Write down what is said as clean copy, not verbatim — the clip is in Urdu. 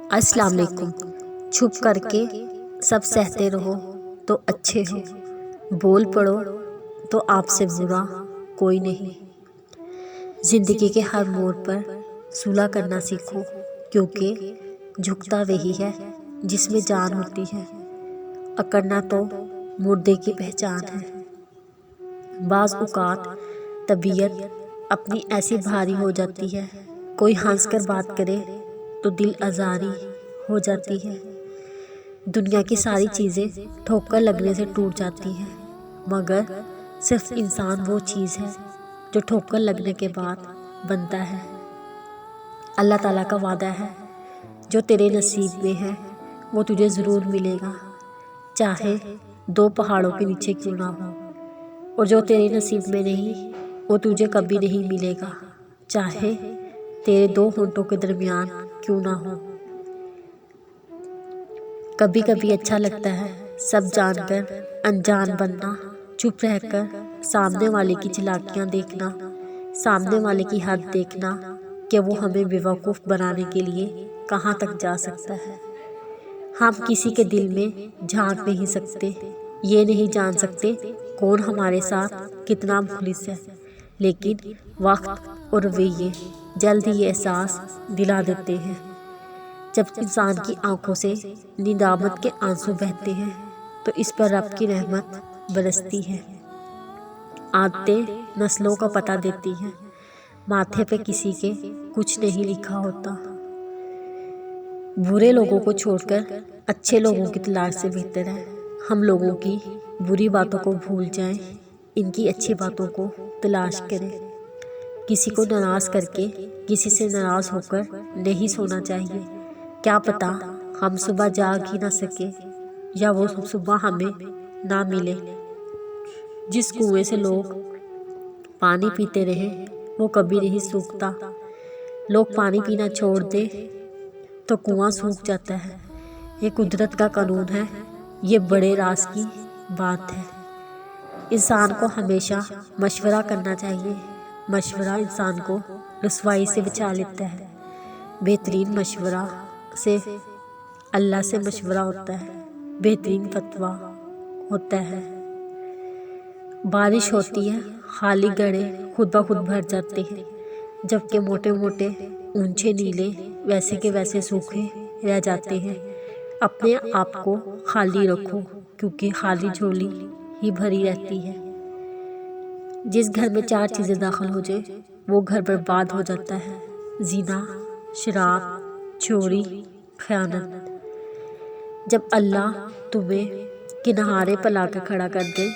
السلام علیکم۔ چھپ کر کے سب سہتے رہو تو اچھے ہو، بول پڑو تو آپ سے برا کوئی نہیں۔ زندگی کے ہر موڑ پر صلح کرنا سیکھو، کیونکہ جھکتا وہی ہے جس میں جان ہوتی ہے، اکڑنا تو مردے کی پہچان ہے۔ بعض اوقات طبیعت اپنی ایسی بھاری ہو جاتی ہے، کوئی ہنس کر بات کرے تو دل آزاری ہو جاتی ہے۔ دنیا کی ساری چیزیں ٹھوکر لگنے سے ٹوٹ جاتی ہیں، مگر صرف انسان وہ چیز ہے جو ٹھوکر لگنے کے بعد بنتا ہے۔ اللہ تعالیٰ کا وعدہ ہے، جو تیرے نصیب میں ہے وہ تجھے ضرور ملے گا، چاہے 2 پہاڑوں کے نیچے کیوں نہ ہو، اور جو تیرے نصیب میں نہیں وہ تجھے کبھی نہیں ملے گا، چاہے تیرے 2 ہونٹوں کے درمیان کیوں نہ ہو۔ کبھی کبھی اچھا لگتا ہے سب جان کر انجان بننا، چپ رہ کر سامنے والے کی چلاکیاں دیکھنا، سامنے والے کی حد دیکھنا کہ وہ ہمیں بیوقوف بنانے کے لیے کہاں تک جا سکتا ہے۔ ہم کسی کے دل میں جھانک نہیں سکتے، یہ نہیں جان سکتے کون ہمارے ساتھ کتنا مخلص ہے، لیکن وقت اور رویے جلد ہی یہ احساس دلا دیتے ہیں۔ جب انسان کی آنکھوں سے ندامت کے آنسو بہتے ہیں تو اس پر رب کی رحمت برستی ہے۔ عادتیں نسلوں کا پتہ دیتی ہیں، ماتھے پہ کسی کے کچھ نہیں لکھا ہوتا۔ برے لوگوں کو چھوڑ کر اچھے لوگوں کی تلاش سے بہتر ہے ہم لوگوں کی بری باتوں کو بھول جائیں، ان کی اچھی باتوں کو تلاش کریں۔ کسی کو ناراض کر کے کسی سے ناراض ہو کر نہیں سونا چاہیے، کیا پتہ ہم صبح جاگ ہی نہ سکے یا وہ صبح ہمیں نہ ملے۔ جس کنویں سے لوگ پانی پیتے رہے وہ کبھی نہیں سوکھتا، لوگ پانی پینا چھوڑ دیں تو کنواں سوکھ جاتا ہے۔ یہ قدرت کا قانون ہے، یہ بڑے راز کی بات ہے۔ انسان کو ہمیشہ مشورہ کرنا چاہیے، مشورہ انسان کو رسوائی سے بچا لیتا ہے۔ بہترین مشورہ سے اللہ سے مشورہ ہوتا ہے، بہترین فتویٰ ہوتا ہے۔ بارش ہوتی ہے، خالی گڑھے خود بخود بھر جاتے ہیں، جبکہ موٹے موٹے اونچے نیلے ویسے کے ویسے سوکھے رہ جاتے ہیں۔ اپنے آپ کو خالی رکھو، کیونکہ خالی جھولی ہی بھری رہتی ہے۔ جس گھر میں 4 چیزیں داخل ہو جائیں وہ گھر برباد ہو جاتا ہے: زنا، شراب، چوری، خیانت۔ جب اللہ تمہیں کنارے پر لا کے کھڑا کر دے